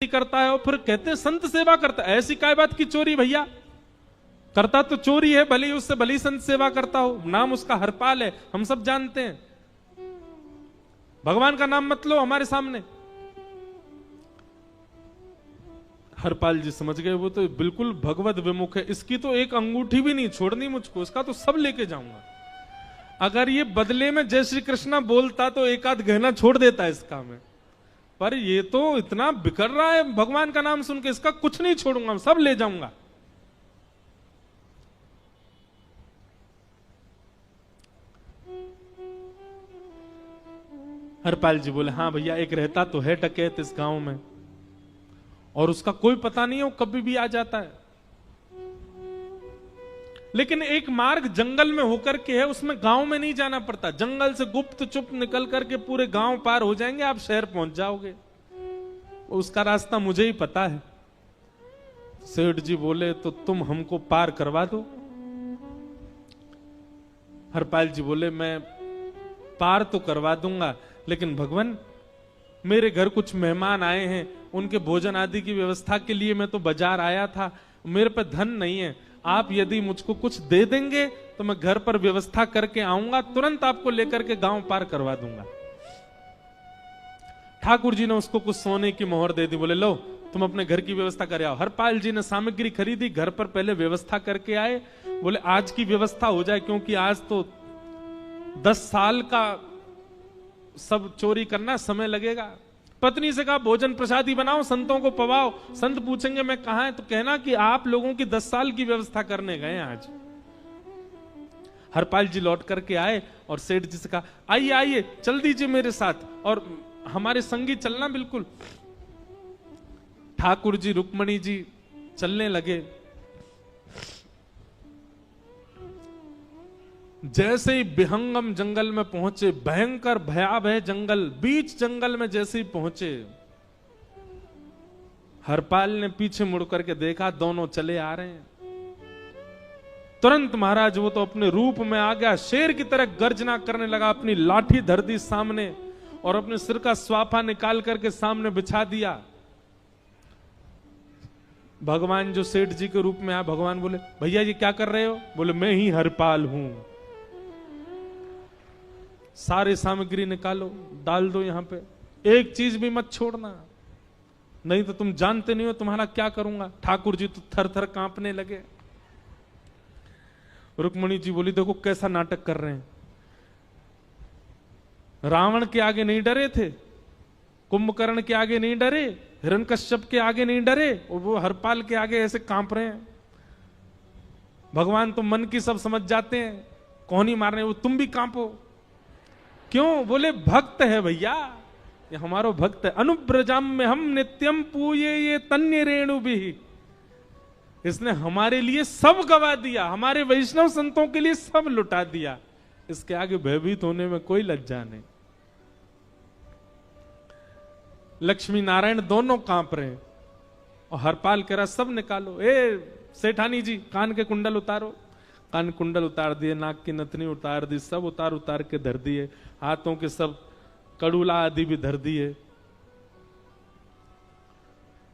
करता है और फिर कहते हैं संत सेवा करता है। ऐसी काय बात की चोरी भैया, करता तो चोरी है, भले उससे भली संत सेवा करता हो। नाम उसका हरपाल है, हम सब जानते हैं। भगवान का नाम मत लो हमारे सामने। हरपाल जी समझ गए, वो तो बिल्कुल भगवत विमुख है, इसकी तो एक अंगूठी भी नहीं छोड़नी मुझको, इसका तो सब लेके जाऊंगा। अगर ये बदले में जय श्री कृष्णा बोलता तो एक आध गहना छोड़ देता इसका मैं, पर ये तो इतना बिखर रहा है भगवान का नाम सुन के, इसका कुछ नहीं छोड़ूंगा, सब ले जाऊंगा। हरपाल जी बोले, हाँ भैया एक रहता तो है डकैत इस गांव में, और उसका कोई पता नहीं है, वो कभी भी आ जाता है। लेकिन एक मार्ग जंगल में होकर के है, उसमें गांव में नहीं जाना पड़ता, जंगल से गुप्त चुप निकल करके पूरे गांव पार हो जाएंगे, आप शहर पहुंच जाओगे। उसका रास्ता मुझे ही पता है। सेठ जी बोले, तो तुम हमको पार करवा दो। हरपाल जी बोले, मैं पार तो करवा दूंगा, लेकिन भगवान मेरे घर कुछ मेहमान आए हैं, उनके भोजन आदि की व्यवस्था के लिए मैं तो बाजार आया था, मेरे पे धन नहीं है, आप यदि मुझको कुछ दे देंगे तो मैं घर पर व्यवस्था करके आऊंगा, तुरंत आपको लेकर के गांव पार करवा दूंगा। ठाकुर जी ने उसको कुछ सोने की मोहर दे दी, बोले लो तुम अपने घर की व्यवस्था कर आओ। हरपाल जी ने सामग्री खरीदी, घर पर पहले व्यवस्था करके आए, बोले आज की व्यवस्था हो जाए, क्योंकि आज तो 10 साल का सब चोरी करना, समय लगेगा। पत्नी से कहा भोजन प्रसादी बनाओ, संतों को पवाओ, संत पूछेंगे मैं कहां है तो कहना कि आप लोगों की 10 साल की व्यवस्था करने गए आज। हरपाल जी लौट करके आए और सेठ जी से कहा आइए आइए चल दीजिए मेरे साथ और हमारे संगी चलना बिल्कुल। ठाकुर जी रुक्मणी जी चलने लगे। जैसे ही विहंगम जंगल में पहुंचे, भयंकर भयावह जंगल, बीच जंगल में जैसे ही पहुंचे, हरपाल ने पीछे मुड़ करके देखा, दोनों चले आ रहे हैं। तुरंत महाराज वो तो अपने रूप में आ गया, शेर की तरह गर्जना करने लगा, अपनी लाठी धर दी सामने और अपने सिर का स्वाफा निकाल करके सामने बिछा दिया। भगवान जो सेठ जी के रूप में आया, भगवान बोले भैया ये क्या कर रहे हो? बोले मैं ही हरपाल हूं। सारे सामग्री निकालो, डाल दो यहां पे, एक चीज भी मत छोड़ना, नहीं तो तुम जानते नहीं हो तुम्हारा क्या करूंगा। ठाकुर जी तो थर थर कांपने लगे। रुक्मणी जी बोली देखो कैसा नाटक कर रहे हैं, रावण के आगे नहीं डरे थे, कुंभकर्ण के आगे नहीं डरे, हिरण्यकश्यप के आगे नहीं डरे, और वो हरपाल के आगे ऐसे कांप रहे हैं। भगवान तो मन की सब समझ जाते हैं, कौन ही मारने, वो तुम भी कांपो क्यों? बोले भक्त है भैया, ये हमारो भक्त है। अनुब्रजम में हम नित्यम पूये ये तन्य रेणु भी, इसने हमारे लिए सब गवा दिया, हमारे वैष्णव संतों के लिए सब लुटा दिया, इसके आगे भयभीत होने में कोई लज्जा नहीं। लक्ष्मी नारायण दोनों कांप रहे हैं और हरपाल कह रहा सब निकालो। ए सेठानी जी कान के कुंडल उतारो। कान कुंडल उतार दिए, नाक की नथनी उतार दी, सब उतार उतार के धर दिए, हाथों के सब कड़ूला आदि भी धर दिए।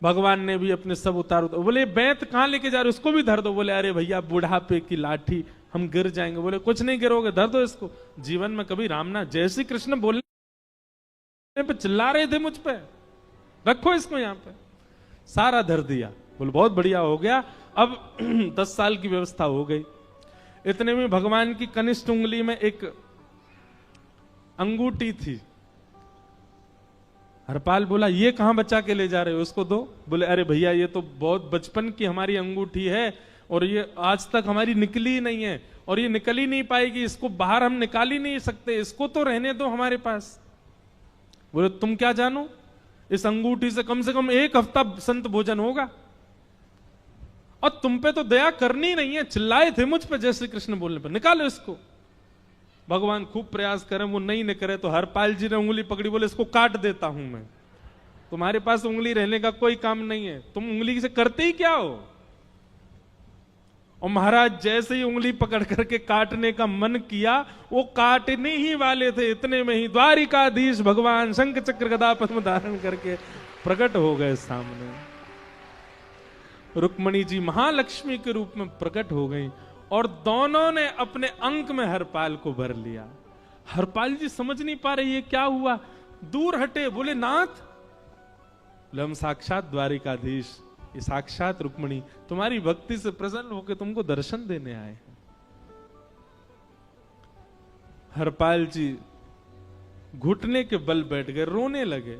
भगवान ने भी अपने सब उतार। बोले बैंत कहां लेके जा रहे हो? उसको भी धर दो। बोले अरे भैया बुढ़ापे की लाठी, हम गिर जाएंगे। बोले कुछ नहीं गिरोगे, धर दो इसको। जीवन में कभी राम ना जय श्री कृष्ण बोलने पे चिल्ला रहे थे मुझ पे, रखो इसको यहां पे। सारा धर दिया। बोले बहुत बढ़िया हो गया, अब 10 साल की व्यवस्था हो गई। इतने में भगवान की कनिष्ठ उंगली में एक अंगूठी थी। हरपाल बोला ये कहां बचा के ले जा रहे हो, उसको दो। बोले अरे भैया ये तो बहुत बचपन की हमारी अंगूठी है और ये आज तक हमारी निकली ही नहीं है और ये निकल ही नहीं पाएगी, इसको बाहर हम निकाल ही नहीं सकते, इसको तो रहने दो हमारे पास। बोले तुम क्या जानो, इस अंगूठी से कम एक हफ्ता संत भोजन होगा और तुम पे तो दया करनी नहीं है। चिल्लाए थे मुझ पे जय श्री कृष्ण बोलने पर, निकालो इसको। भगवान खूब प्रयास करें, वो नहीं निकले तो हरपाल जी ने उंगली पकड़ी, बोले इसको काट देता हूं मैं, तुम्हारे पास उंगली रहने का कोई काम नहीं है, तुम उंगली से करते ही क्या हो। और महाराज जैसे ही उंगली पकड़ करके काटने का मन किया, वो काटने ही वाले थे, इतने में ही द्वारिकाधीश भगवान शंख चक्र गदा पद्म धारण करके प्रकट हो गए सामने। रुक्मणी जी महालक्ष्मी के रूप में प्रकट हो गई और दोनों ने अपने अंक में हरपाल को भर लिया। हरपाल जी समझ नहीं पा रहे ये क्या हुआ, दूर हटे, बोले नाथ, बोले हम साक्षात द्वारिकाधीश, ये साक्षात रुक्मणी तुम्हारी भक्ति से प्रसन्न होकर तुमको दर्शन देने आए हैं। हरपाल जी घुटने के बल बैठ गए, रोने लगे,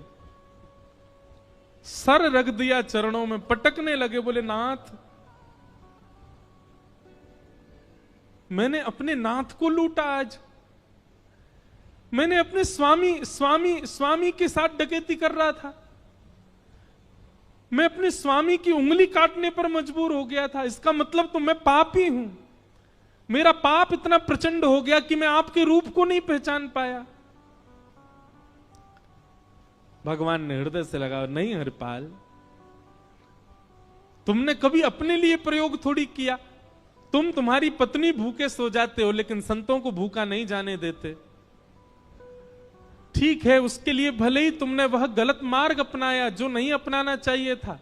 सर रख दिया चरणों में, पटकने लगे, बोले नाथ, मैंने अपने नाथ को लूटा, आज मैंने अपने स्वामी के साथ डकैती कर रहा था, मैं अपने स्वामी की उंगली काटने पर मजबूर हो गया था, इसका मतलब तो मैं पापी हूं, मेरा पाप इतना प्रचंड हो गया कि मैं आपके रूप को नहीं पहचान पाया। भगवान ने हृदय से लगा, नहीं हरपाल, तुमने कभी अपने लिए प्रयोग थोड़ी किया, तुम्हारी पत्नी भूखे सो जाते हो लेकिन संतों को भूखा नहीं जाने देते। ठीक है, उसके लिए भले ही तुमने वह गलत मार्ग अपनाया जो नहीं अपनाना चाहिए था,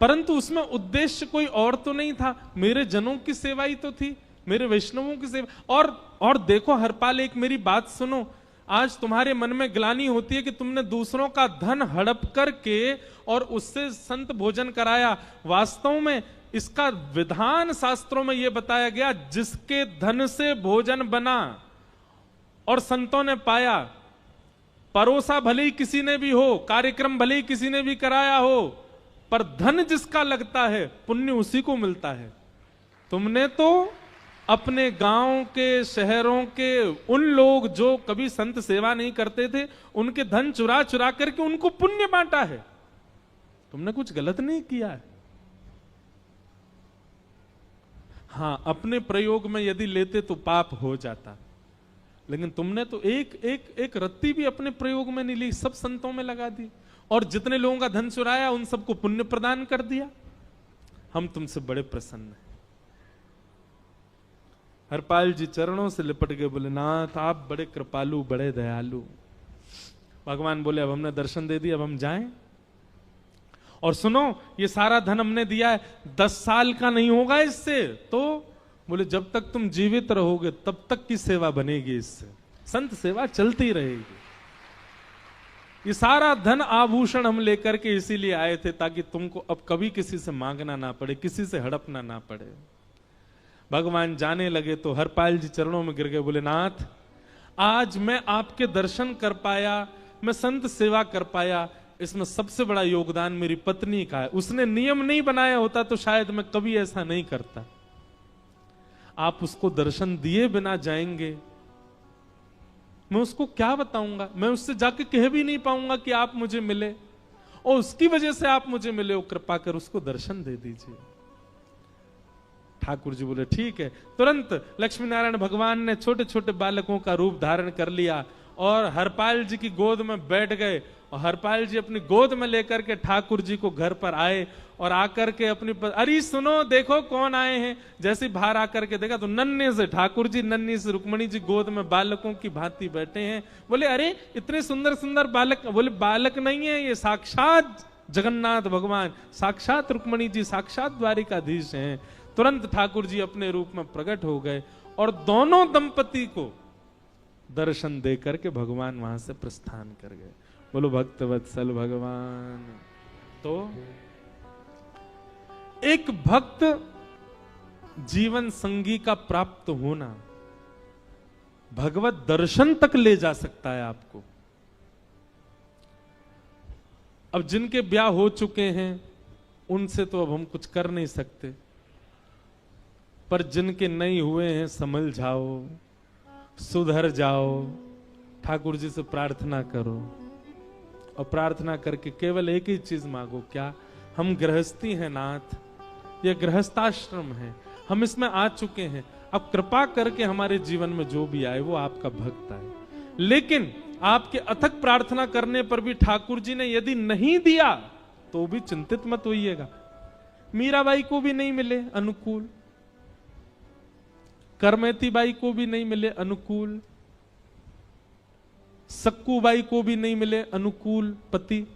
परंतु उसमें उद्देश्य कोई और तो नहीं था, मेरे जनों की सेवा ही तो थी, मेरे वैष्णवों की सेवा। और देखो हरपाल, एक मेरी बात सुनो, आज तुम्हारे मन में ग्लानि होती है कि तुमने दूसरों का धन हड़प करके और उससे संत भोजन कराया। वास्तव में इसका विधान शास्त्रों में यह बताया गया, जिसके धन से भोजन बना और संतों ने पाया, परोसा भले ही किसी ने भी हो, कार्यक्रम भले ही किसी ने भी कराया हो, पर धन जिसका लगता है पुण्य उसी को मिलता है। तुमने तो अपने गांव के, शहरों के उन लोग जो कभी संत सेवा नहीं करते थे, उनके धन चुरा चुरा करके उनको पुण्य बांटा है, तुमने कुछ गलत नहीं किया है। हां, अपने प्रयोग में यदि लेते तो पाप हो जाता, लेकिन तुमने तो एक रत्ती भी अपने प्रयोग में नहीं ली, सब संतों में लगा दी और जितने लोगों का धन चुराया उन सबको पुण्य प्रदान कर दिया। हम तुमसे बड़े प्रसन्न हैं। हरपाल जी चरणों से लिपट गए, बोले नाथ, आप बड़े कृपालु, बड़े दयालु। भगवान बोले अब हमने दर्शन दे दिया, अब हम जाएं। और सुनो, ये सारा धन हमने दिया है, 10 साल का नहीं होगा इससे, तो बोले जब तक तुम जीवित रहोगे तब तक की सेवा बनेगी, इससे संत सेवा चलती रहेगी। ये सारा धन आभूषण हम लेकर के इसीलिए आए थे ताकि तुमको अब कभी किसी से मांगना ना पड़े, किसी से हड़पना ना पड़े। भगवान जाने लगे तो हरपाल जी चरणों में गिर गए, बोले नाथ, आज मैं आपके दर्शन कर पाया, मैं संत सेवा कर पाया, इसमें सबसे बड़ा योगदान मेरी पत्नी का है। उसने नियम नहीं बनाया होता तो शायद मैं कभी ऐसा नहीं करता। आप उसको दर्शन दिए बिना जाएंगे, मैं उसको क्या बताऊंगा, मैं उससे जाके कह भी नहीं पाऊंगा कि आप मुझे मिले, और उसकी वजह से आप मुझे मिले, वो कृपा कर उसको दर्शन दे दीजिए। ठाकुर जी बोले ठीक है। तुरंत लक्ष्मी नारायण भगवान ने छोटे छोटे बालकों का रूप धारण कर लिया और हरपाल जी की गोद में बैठ गए, और हरपाल जी अपनी गोद में लेकर के ठाकुर जी को घर पर आए और आकर के अपनी अरे सुनो, देखो कौन आए हैं। जैसे बाहर आकर के देखा तो नन्हे से ठाकुर जी, नन्ही से रुक्मणी जी गोद में बालकों की भांति बैठे हैं। बोले अरे इतने सुंदर सुंदर बालक। बोले बालक नहीं है, ये साक्षात जगन्नाथ भगवान, साक्षात रुक्मणी जी, साक्षात द्वारिकाधीश हैं। तुरंत ठाकुर जी अपने रूप में प्रकट हो गए और दोनों दंपति को दर्शन दे करके भगवान वहां से प्रस्थान कर गए। बोलो भक्त वत्सल भगवान। तो एक भक्त जीवन संगी का प्राप्त होना भगवत दर्शन तक ले जा सकता है आपको। अब जिनके ब्याह हो चुके हैं उनसे तो अब हम कुछ कर नहीं सकते, पर जिनके नहीं हुए हैं संभल जाओ, सुधर जाओ, ठाकुर जी से प्रार्थना करो और प्रार्थना करके केवल एक ही चीज मांगो, क्या हम गृहस्थी हैं नाथ, यह गृहस्थाश्रम है, हम इसमें आ चुके हैं, अब कृपा करके हमारे जीवन में जो भी आए वो आपका भक्त आए। लेकिन आपके अथक प्रार्थना करने पर भी ठाकुर जी ने यदि नहीं दिया तो भी चिंतित मत होइएगा। मीराबाई को भी नहीं मिले अनुकूल, करमेती बाई को भी नहीं मिले अनुकूल, सक्कूबाई को भी नहीं मिले अनुकूल पति,